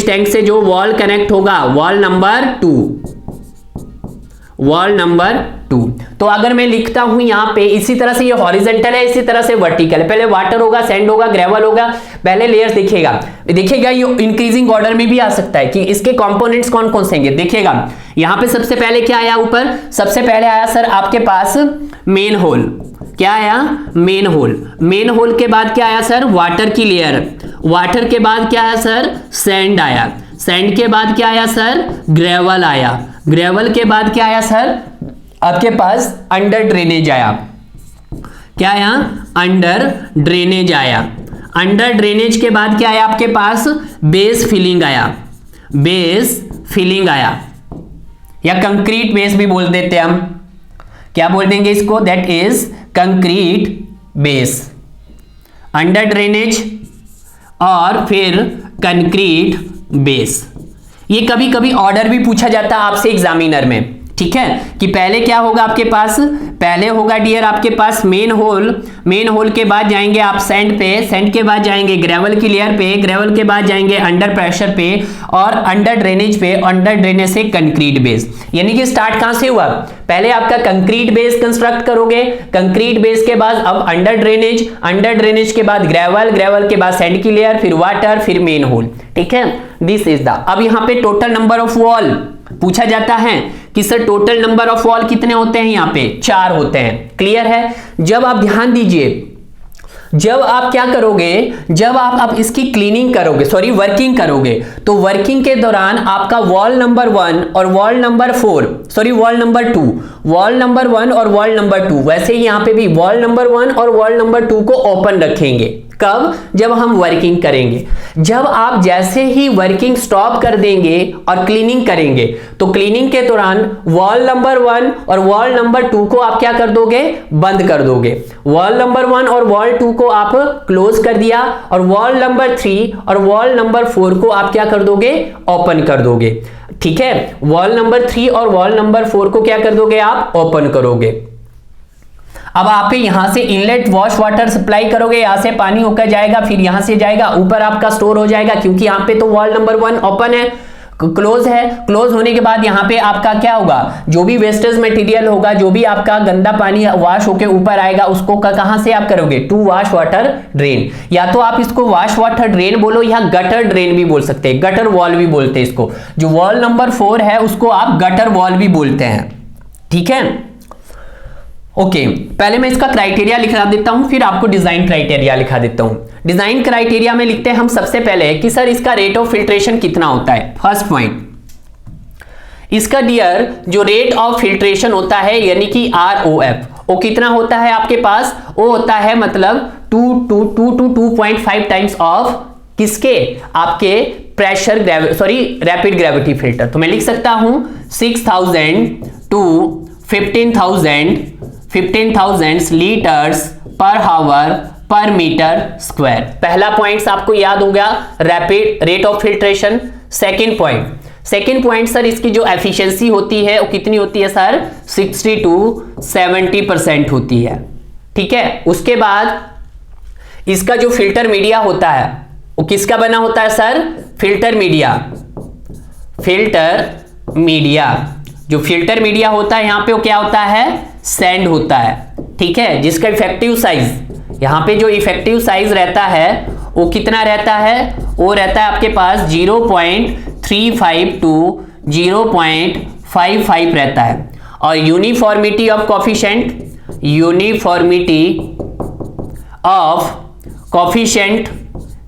A: टैंक से जो वॉल कनेक्ट होगा, वॉल नंबर 2, वॉल नंबर 2। तो अगर मैं लिखता हूं यहां पे इसी तरह से, ये हॉरिजॉन्टल है, इसी तरह से वर्टिकल है, पहले वाटर होगा, सैंड होगा, ग्रेवल होगा, पहले लेयर्स देखिएगा ये इंक्रीजिंग ऑर्डर में भी आ सकता है कि इसके कंपोनेंट्स कौन कौन से हैं। देखिएगा यहां पे सबसे पहले क्या आया, ऊपर सबसे पहले आया सर आपके पास मेन होल। क्या आया? Main whole. मेन होल के बाद क्या आया सर? वाटर की लेयर। वाटर के बाद क्या आया सर? सैंड आया। सैंड के बाद क्या आया सर? ग्रेवल आया। ग्रेवल के बाद क्या आया सर? आपके पास अंडर ड्रेनेज आया। क्या आया? अंडर ड्रेनेज आया। अंडर ड्रेनेज के बाद क्या आया आपके पास? बेस फिलिंग आया। बेस फिलिंग आया, या कंक्रीट बेस भी बोल देते हैं हम। क्या बोल देंगे इसको? That is concrete base. Under drainage और फिर कंक्रीट बेस। ये कभी कभी ऑर्डर भी पूछा जाता है आपसे एग्जामिनर में, ठीक है, कि पहले क्या होगा आपके पास? पहले होगा डियर आपके पास मेन होल। मेन होल के बाद जाएंगे आप सैंड पे। सैंड के बाद जाएंगे ग्रेवल की लेयर पे। ग्रेवल के बाद जाएंगे अंडर प्रेशर पे और अंडर ड्रेनेज पे। अंडर ड्रेनेज से कंक्रीट बेस। यानी कि स्टार्ट कहां से हुआ? पहले आपका कंक्रीट बेस कंस्ट्रक्ट करोगे। कंक्रीट बेस के बाद अब अंडर ड्रेनेज। अंडर ड्रेनेज के बाद ग्रेवल। ग्रेवल के बाद सैंड की लेयर, फिर वाटर, फिर मेन होल। ठीक है, दिस इज द। अब यहां पे टोटल नंबर ऑफ वॉल पूछा जाता है कि sir total number of wall कितने होते हैं? यहां पे 4 होते हैं। क्लियर है? जब आप ध्यान दीजिए, जब आप क्या करोगे, जब आप इसकी क्लीनिंग करोगे, सॉरी वर्किंग करोगे, तो वर्किंग के दौरान आपका वॉल नंबर 1 और wall number 4, sorry wall number 2, wall number 1 और वॉल नंबर 2, वैसे ही यहां पे भी वॉल नंबर 1 और वॉल नंबर 2 को ओपन रखेंगे। कब? जब हम वर्किंग करेंगे। जब आप जैसे ही वर्किंग स्टॉप कर देंगे और क्लीनिंग करेंगे, तो क्लीनिंग के दौरान वॉल नंबर 1 और वॉल नंबर 2 को आप क्या कर दोगे? बंद कर दोगे। वॉल नंबर 1 और वॉल 2 को आप क्लोज कर दिया और वॉल नंबर 3 और वॉल नंबर 4 को आप क्या कर दोगे? ओपन कर दोगे। ठीक है, वॉल नंबर 3 और वॉल नंबर 4 को क्या कर दोगे? आप ओपन करोगे। अब आप यहां से इनलेट वॉश वाटर सप्लाई करोगे, यहां से पानी होकर जाएगा, फिर यहां से जाएगा ऊपर आपका स्टोर हो जाएगा, क्योंकि यहां पे तो वॉल नंबर 1 ओपन है, क्लोज है। क्लोज होने के बाद यहां पे आपका क्या होगा? जो भी वेस्टेज मटेरियल होगा, जो भी आपका गंदा पानी वॉश होके ऊपर आएगा, उसको कहां से आप करोगे? To wash water drain. या तो आप इसको वॉश वाटर ड्रेन बोलो या गटर ड्रेन भी बोल सकते हैं, गटर वॉल भी बोलते हैं इसको। जो वॉल नंबर 4 है उसको आप गटर वॉल भी बोलते हैं। ठीक है, ओके, पहले मैं इसका क्राइटेरिया लिखा देता हूं, फिर आपको डिजाइन क्राइटेरिया लिखा देता हूं। डिजाइन क्राइटेरिया में लिखते हैं हम सबसे पहले कि सर इसका रेट ऑफ फिल्ट्रेशन कितना होता है। फर्स्ट पॉइंट, इसका डियर जो रेट ऑफ फिल्ट्रेशन होता है यानी कि ROF, वो कितना होता है आपके पास? वो होता है मतलब 2 to 2.5 टाइम्स ऑफ किसके? आपके pressure sorry rapid gravity filter. तो मैं लिख सकता हूं 6000 to 15,000 लीटर्स पर हावर पर मीटर स्क्वायर। पहला पॉइंट आपको याद हो गया, rapid rate of filtration. Second point sir इसकी जो एफिशिएंसी होती है वो कितनी होती है सर? 60 to 70% होती है। ठीक है, उसके बाद इसका जो फिल्टर मीडिया होता है वो किसका बना होता है सर? Filter media. जो फिल्टर मीडिया होता है यहां पे वो क्या होता है? सैंड होता है। ठीक है, जिसका इफेक्टिव साइज, यहां पे जो इफेक्टिव साइज रहता है वो कितना रहता है? वो रहता है आपके पास 0.35 to 0.55 रहता है। और यूनिफॉर्मिटी ऑफ कोफिशिएंट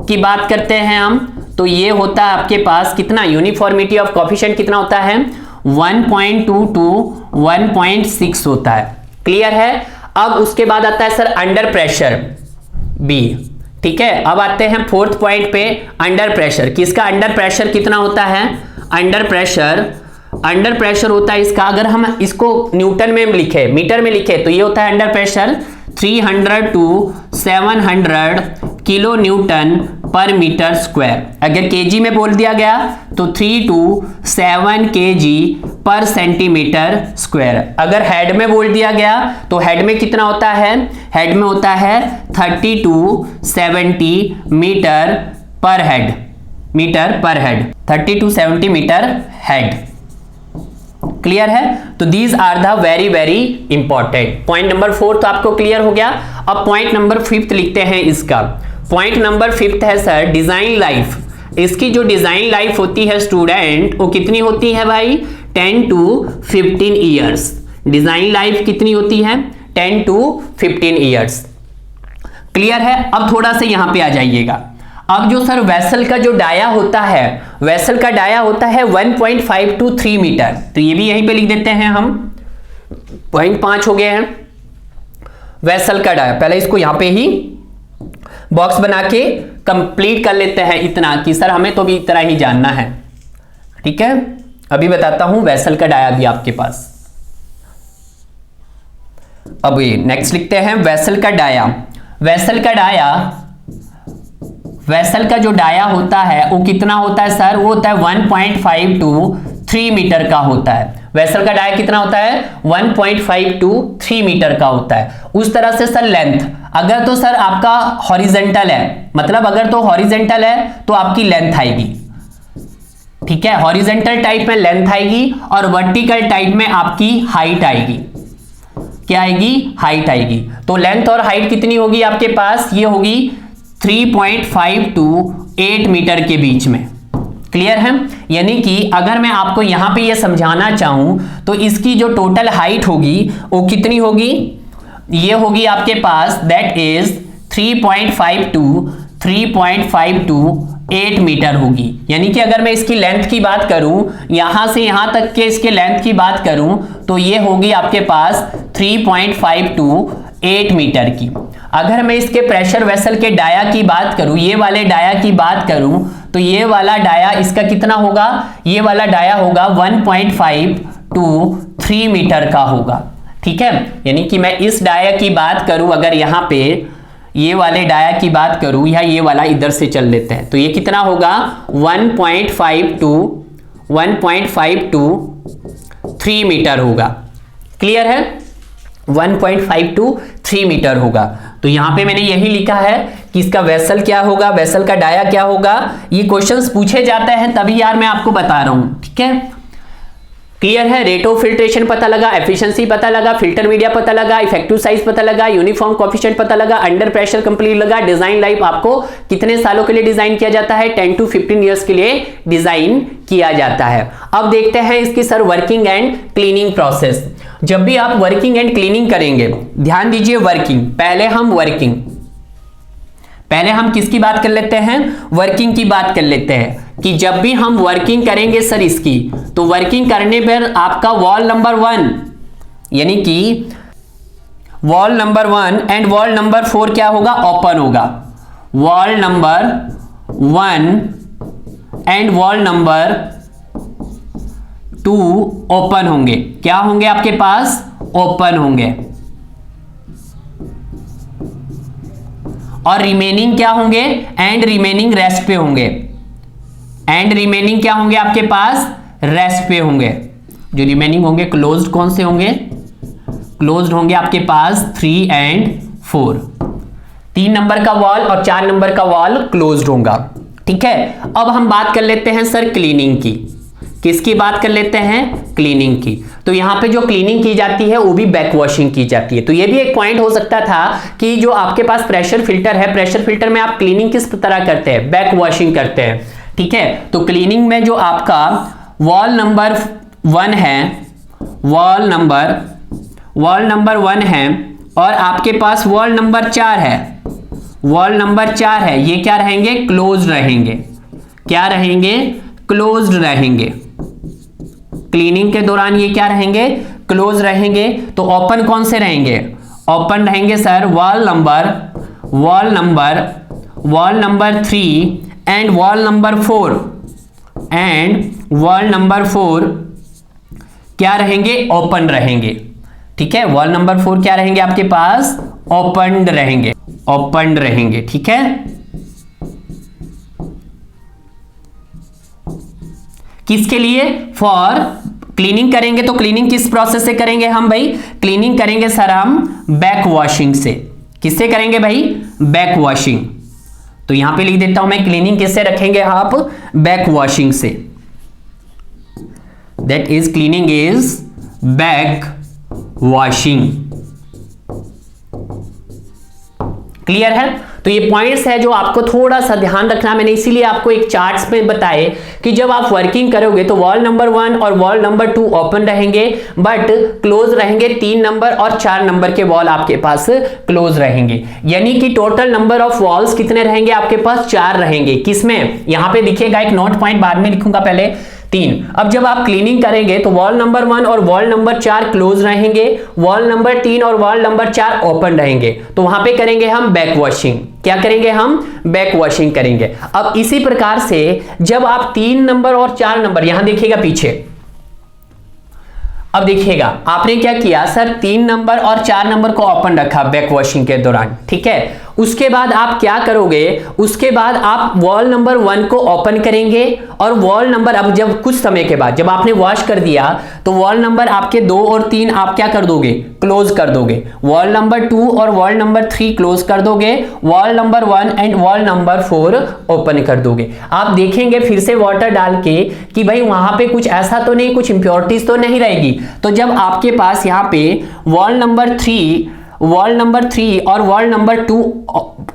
A: की बात करते हैं हम, तो ये होता है आपके पास कितना? यूनिफॉर्मिटी ऑफ कोफिशिएंट कितना होता है? 1.2 to 1.6 होता है। क्लियर है? अब उसके बाद आता है सर अंडर प्रेशर B। ठीक है, अब आते हैं फोर्थ पॉइंट पे, अंडर प्रेशर। किसका अंडर प्रेशर कितना होता है? अंडर प्रेशर होता है इसका, अगर हम इसको न्यूटन में लिखे, मीटर में लिखे, तो ये होता है under pressure 300 to 700 kilo Newton पर मीटर स्क्वायर। अगर केजी में बोल दिया गया तो 3 to 7 kg पर सेंटीमीटर स्क्वायर। अगर हेड में बोल दिया गया तो हेड में कितना होता है? हेड में होता है 30 to 70 मीटर पर head. 30 to 70 metre head. Clear है? तो these are the very very important. Point number 4 तो आपको क्लियर हो गया। अब पॉइंट नंबर 5 लिखते हैं इसका। पॉइंट नंबर 5 है सर डिजाइन लाइफ। इसकी जो डिजाइन लाइफ होती है स्टूडेंट, वो कितनी होती है भाई? 10 to 15 ईयर्स। डिजाइन लाइफ कितनी होती है? 10 to 15 ईयर्स। क्लियर है? अब थोड़ा सा यहां पे आ जाइएगा। अब जो सर वेसल का जो डाया होता है, वेसल का डाया होता है 1.5 to 3 मीटर, तो ये भी यहीं पे लिख देते हैं हम, 0.5 हो गए हैं वेसल का डाया। पहले इसको यहां पे ही बॉक्स बना के कंप्लीट कर लेते हैं इतना कि सर हमें तो भी इतना ही जानना है। ठीक है, अभी बताता हूं वेसल का डाया भी आपके पास। अब ये नेक्स्ट लिखते हैं वेसल का डाया। वेसल का डाया, वेसल का जो डाया होता है वो कितना होता है सर? वो होता है 1.5 to 3 मीटर का होता है। वेसल का डाया कितना होता है? 1.5 to 3 मीटर का होता है। उस तरह से सर लेंथ, अगर तो सर आपका हॉरिजेंटल है, मतलब अगर तो हॉरिजेंटल है तो आपकी लेंथ आएगी। ठीक है, हॉरिजेंटल टाइप में लेंथ आएगी और वर्टिकल टाइप में आपकी हाइट आएगी। क्या आएगी? हाइट आएगी। तो लेंथ और हाइट कितनी होगी आपके पास? ये होगी 3.5 to 8 मीटर के बीच में। क्लियर है? यानी कि अगर मैं आपको यहां पे ये समझाना चाहूं तो इसकी जो टोटल हाइट होगी वो कितनी होगी? ये होगी आपके पास, दैट इज 3.5 to 8 मीटर होगी। यानी कि अगर मैं इसकी लेंथ की बात करूं, यहां से यहां तक के इसके लेंथ की बात करूं तो ये होगी आपके पास 3.5 to 8 मीटर की। अगर मैं इसके प्रेशर वेसल के डाया की बात करूं, ये वाले डाया की बात करूं, तो ये वाला डाया इसका कितना होगा? ये वाला डाया होगा 1.5 to 3 मीटर का होगा। ठीक है, यानी कि मैं इस डाया की बात करूं, अगर यहां पे ये वाले डाया की बात करूं, या ये वाला इधर से चल लेते हैं, तो ये कितना होगा? 1.5 to 3 मीटर होगा। क्लियर है? 1.5 to 3 मीटर होगा। तो यहां पे मैंने यही लिखा है कि इसका वेसल क्या होगा, वेसल का डाया क्या होगा। ये क्वेश्चंस पूछे जाते हैं तभी यार मैं आपको बता रहा हूं। ठीक है, क्लियर है? रेट ऑफ फिल्ट्रेशन पता लगा, एफिशिएंसी पता लगा, फिल्टर मीडिया पता लगा, इफेक्टिव साइज पता लगा, यूनिफॉर्म कोएफिशिएंट पता लगा, अंडर प्रेशर कंप्लीट लगा। डिजाइन लाइफ आपको कितने सालों के लिए डिजाइन किया जाता है? 10 to 15 ईयर्स के लिए डिजाइन किया जाता है। अब देखते हैं इसकी sir working and cleaning process. जब भी आप वर्किंग एंड क्लीनिंग करेंगे, ध्यान दीजिए, वर्किंग पहले हम किसकी बात कर लेते हैं? वर्किंग की बात कर लेते हैं कि जब भी हम वर्किंग करेंगे सर इसकी, तो वर्किंग करने पर आपका वॉल नंबर 1, यानी कि wall number 1 and wall number 4 क्या होगा? ओपन होगा। Wall number 1 and wall number 2 open होंगे। क्या होंगे आपके पास? ओपन होंगे। और रिमेनिंग क्या होंगे? एंड रिमेनिंग रेस्ट पे होंगे। एंड रिमेनिंग क्या होंगे आपके पास? रेस्ट पे होंगे। जो रिमेनिंग होंगे क्लोज्ड कौन से होंगे? क्लोज्ड होंगे आपके पास 3 and 4। 3 नंबर का वॉल और 4 नंबर का वॉल क्लोज्ड होगा। ठीक है, अब हम बात कर लेते हैं सर क्लीनिंग की। किसकी बात कर लेते हैं? क्लीनिंग की। तो यहां पे जो क्लीनिंग की जाती है वो भी बैक वॉशिंग की जाती है। तो ये भी एक पॉइंट हो सकता था कि जो आपके पास प्रेशर फिल्टर है, प्रेशर फिल्टर में आप क्लीनिंग किस तरह करते हैं? बैक वॉशिंग करते हैं। ठीक है, तो क्लीनिंग में जो आपका वॉल नंबर 1 है, वॉल नंबर 1 है और आपके पास वॉल नंबर 4 है, वॉल नंबर 4 है, ये क्या रहेंगे? क्लोज्ड रहेंगे। क्या रहेंगे? क्लोज्ड रहेंगे। क्लीनिंग के दौरान ये क्या रहेंगे? क्लोज रहेंगे। तो ओपन कौन से रहेंगे? ओपन रहेंगे sir wall number 3 and wall number 4 क्या रहेंगे? ओपन रहेंगे। ठीक है, वॉल नंबर 4 क्या रहेंगे आपके पास? ओपन रहेंगे। ठीक है, किसके लिए? फॉर क्लीनिंग करेंगे। तो क्लीनिंग किस प्रोसेस से करेंगे हम भाई? क्लीनिंग करेंगे सर हम बैक वॉशिंग से। किससे करेंगे भाई? Back washing. तो यहां पे लिख देता हूं मैं, क्लीनिंग किससे रखेंगे आप? बैक वॉशिंग से। That is cleaning is back washing. Clear है? तो ये पॉइंट्स है जो आपको थोड़ा सा ध्यान रखना, मैंने इसीलिए आपको एक चार्ट्स में बताए कि जब आप वर्किंग करोगे तो वॉल नंबर 1 और वॉल नंबर 2 ओपन रहेंगे बट क्लोज रहेंगे, 3 नंबर और 4 नंबर के वॉल आपके पास क्लोज रहेंगे। यानी कि टोटल नंबर ऑफ वॉल्स कितने रहेंगे आपके पास? 4 रहेंगे। किसमें? यहां पे दिखेगा एक नोट पॉइंट, बाद में लिखूंगा, पहले 3। अब जब आप क्लीनिंग करेंगे तो वॉल नंबर 1 और वॉल नंबर 4 क्लोज रहेंगे, वॉल नंबर 3 और वॉल नंबर 4 ओपन रहेंगे। तो वहां पे करेंगे हम बैक वॉशिंग। क्या करेंगे हम? बैक वॉशिंग करेंगे। अब इसी प्रकार से जब आप 3 नंबर और 4 नंबर, यहां देखिएगा पीछे, अब देखिएगा आपने क्या किया सर, 3 नंबर और 4 नंबर को ओपन रखा बैक वॉशिंग के दौरान, ठीक है। उसके बाद आप क्या करोगे? उसके बाद आप वॉल नंबर 1 को ओपन करेंगे और वॉल नंबर, अब जब कुछ समय के बाद जब आपने वॉश कर दिया तो वॉल नंबर आपके 2 और 3 आप क्या कर दोगे? क्लोज कर दोगे। वॉल नंबर 2 और वॉल नंबर 3 क्लोज कर दोगे, wall number 1 and wall number 4 open कर दोगे। आप देखेंगे फिर से वाटर डाल के कि भाई वहां पे कुछ ऐसा तो नहीं, कुछ इंप्योरिटीज तो नहीं रहेगी। तो जब आपके पास यहाँ पे वॉल नंबर 3 और वॉल नंबर 2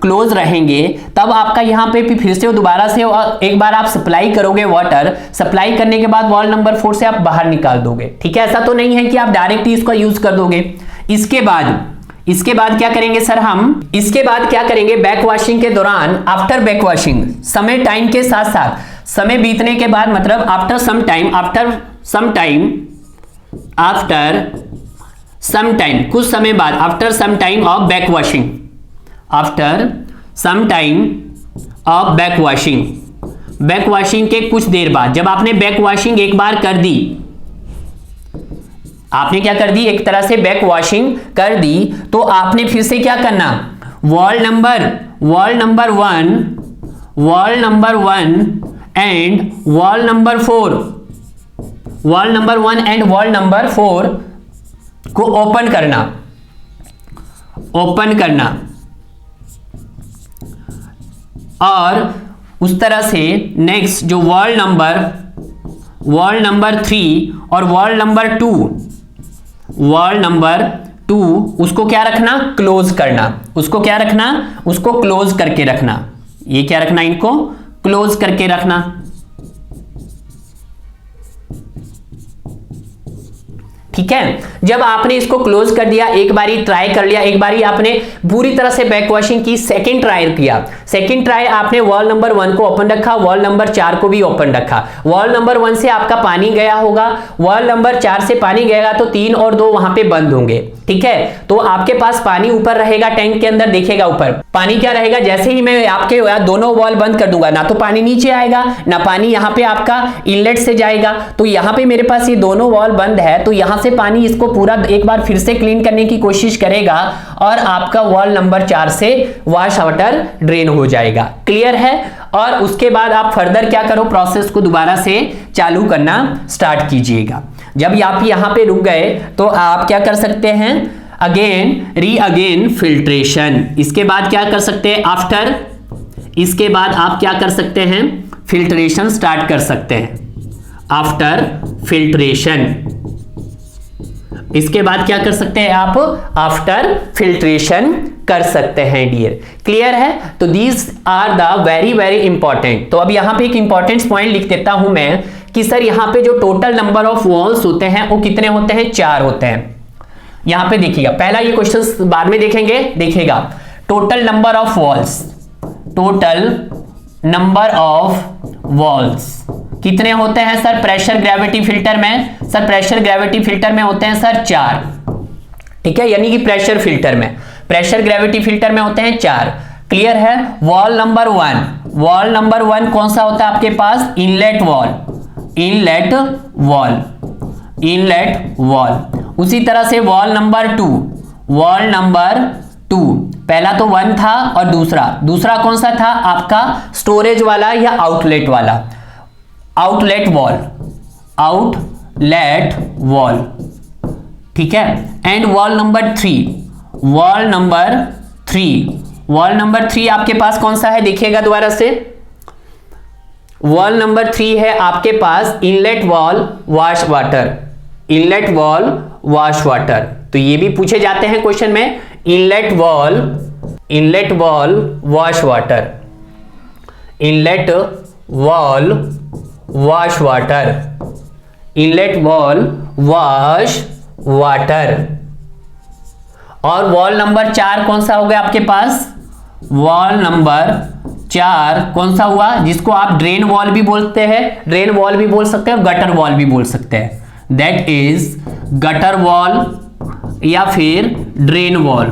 A: क्लोज रहेंगे, तब आपका यहाँ पे फिर से दोबारा से एक बार आप सप्लाई करोगे वाटर, सप्लाई करने के बाद वॉल नंबर 4 से आप बाहर निकाल दोगे, ठीक है। ऐसा तो नहीं है कि आप डायरेक्ट ही इसको यूज कर दोगे। इसके बाद क्या करेंगे सर हम? इसके बाद क्या करेंगे? बैक वॉशिंग के दौरान, आफ्टर बैक वॉशिंग, समय टाइम के साथ साथ, समय बीतने के बाद, मतलब आफ्टर सम टाइम, कुछ समय बाद, after some time of back washing, back washing के कुछ देर बाद, जब आपने बैक वॉशिंग एक बार कर दी, आपने क्या कर दी? एक तरह से बैक वॉशिंग कर दी, तो आपने फिर से क्या करना? Wall number 1 and wall number 4 को ओपन करना और उस तरह से नेक्स्ट जो वॉल नंबर 3 और वॉल नंबर 2 उसको क्या रखना? क्लोज करना। उसको क्या रखना? उसको क्लोज करके रखना। ये क्या रखना? इनको क्लोज करके रखना। ठीक है। जब आपने इसको क्लोज कर दिया, एक बारी ट्राई कर लिया, एक बारी आपने पूरी तरह से बैक वॉशिंग की, सेकंड ट्राई किया, सेकंड ट्राई आपने वॉल नंबर 1 को ओपन रखा, वॉल नंबर 4 को भी ओपन रखा, वॉल नंबर 1 से आपका पानी गया होगा, वॉल नंबर 4 से पानी गएगा तो 3 और 2 वहां पे बंद होंगे, ठीक है। तो आपके पास पानी ऊपर रहेगा, टैंक के अंदर देखेगा ऊपर पानी क्या रहेगा, जैसे ही मैं आपके दोनों वॉल बंद कर दूंगा, ना तो पानी नीचे आएगा ना पानी यहाँ पे आपका इनलेट से जाएगा। तो यहाँ पे मेरे पास ये दोनों वॉल बंद है, तो यहाँ से पानी इसको पूरा एक बार फिर से क्लीन करने की कोशिश करेगा और आपका वॉल नंबर 4 से वॉश वाटर ड्रेन हो जाएगा। क्लियर है। और उसके बाद आप फर्दर क्या करो, प्रोसेस को दोबारा से चालू करना स्टार्ट कीजिएगा। जब आप यहाँ पे रुक गए तो आप क्या कर सकते हैं, अगेन फिल्ट्रेशन। इसके बाद क्या कर सकते हैं, इसके बाद आप क्या कर सकते हैं, फिल्ट्रेशन स्टार्ट कर सकते हैं। आफ्टर फिल्ट्रेशन, इसके बाद क्या कर सकते हैं आप, आफ्टर फिल्ट्रेशन कर सकते हैं डियर। क्लियर है। तो these are the very very important. तो अब यहां पे एक इंपॉर्टेंट पॉइंट लिख देता हूं मैं कि सर यहां पे जो टोटल नंबर ऑफ वॉल्स होते हैं वो कितने होते हैं, 4 होते हैं। यहां पे देखिएगा, पहला ये क्वेश्चन बाद में देखेंगे, देखिएगा टोटल नंबर ऑफ वॉल्स कितने होते हैं सर प्रेशर ग्रेविटी फिल्टर में, सर प्रेशर ग्रेविटी फिल्टर में होते हैं सर 4, ठीक है। यानी कि प्रेशर ग्रेविटी फिल्टर में होते हैं 4। क्लियर है। वॉल नंबर 1 कौन सा होता है आपके पास, इनलेट वॉल। उसी तरह से वॉल नंबर 2, पहला तो 1 था और दूसरा कौन सा था आपका, स्टोरेज वाला या आउटलेट वाला, आउटलेट वॉल, ठीक है। एंड वॉल नंबर 3 आपके पास कौन सा है, देखिएगा दोबारा से, वॉल नंबर 3 है आपके पास इनलेट वॉल वॉश वाटर। तो ये भी पूछे जाते हैं क्वेश्चन में, inlet inlet valve wash water, inlet valve wash water, inlet valve wash water. और वॉल नंबर 4 कौन सा हो गया आपके पास? वॉल नंबर 4 कौन सा हुआ? जिसको आप ड्रेन वॉल भी बोलते हैं, ड्रेन वॉल भी बोल सकते हैं और गटर वॉल भी बोल सकते हैं, दैट इज गटर वॉल या फिर ड्रेन वॉल,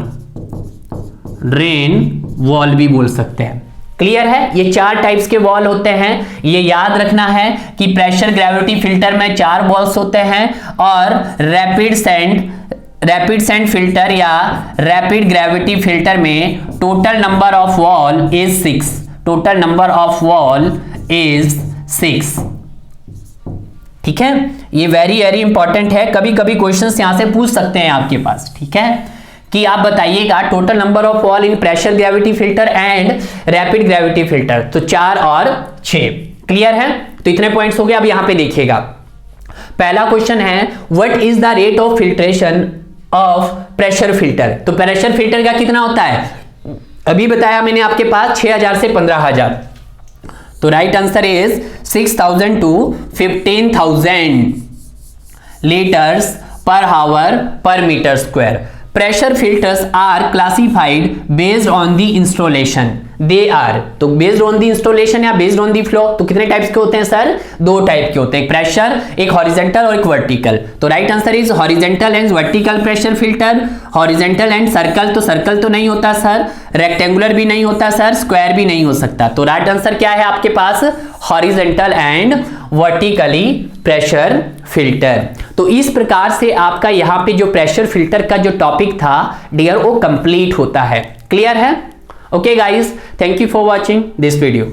A: ड्रेन वॉल भी बोल सकते हैं। क्लियर है? ये 4 टाइप्स के वॉल होते हैं। ये याद रखना है कि प्रेशर ग्रेविटी फिल्टर में 4 वॉल्स होते हैं और रैपिड सैंड फिल्टर या रैपिड ग्रेविटी फिल्टर में total number of wall is 6, total number of wall is 6। ठीक है, ये वेरी वेरी इंपॉर्टेंट है, कभी कभी क्वेश्चंस यहां से पूछ सकते हैं आपके पास। ठीक है, कि आप बताइएगा total number of wall in pressure gravity filter and rapid gravity filter, तो 4 और 6। क्लियर है? तो इतने पॉइंट्स हो गए। अब यहां पे देखिएगा, पहला क्वेश्चन है what is the rate of filtration of pressure filter. तो प्रेशर फिल्टर का कितना होता है? अभी बताया मैंने आपके पास 6000 से 15000। तो right answer is 6000 to 15000 litres per hour per metre square. Pressure filters are classified based on the installation. They are, तो based on the installation या based on the flow, तो कितने टाइप्स के होते हैं सर? 2 टाइप के होते हैं, एक प्रेशर, एक हॉरिजेंटल और एक वर्टिकल। तो right answer is horizontal and vertical pressure filter. Horizontal and circle, तो सर्कल तो नहीं होता सर, रेक्टेंगुलर भी नहीं होता सर, स्क्वायर भी नहीं हो सकता। तो राइट आंसर क्या है आपके पास? Horizontal and vertically pressure filter. तो इस प्रकार से आपका यहाँ पे जो प्रेशर फिल्टर का जो टॉपिक था डियर वो कंप्लीट होता है। क्लियर है? Okay guys, thank you for watching this video.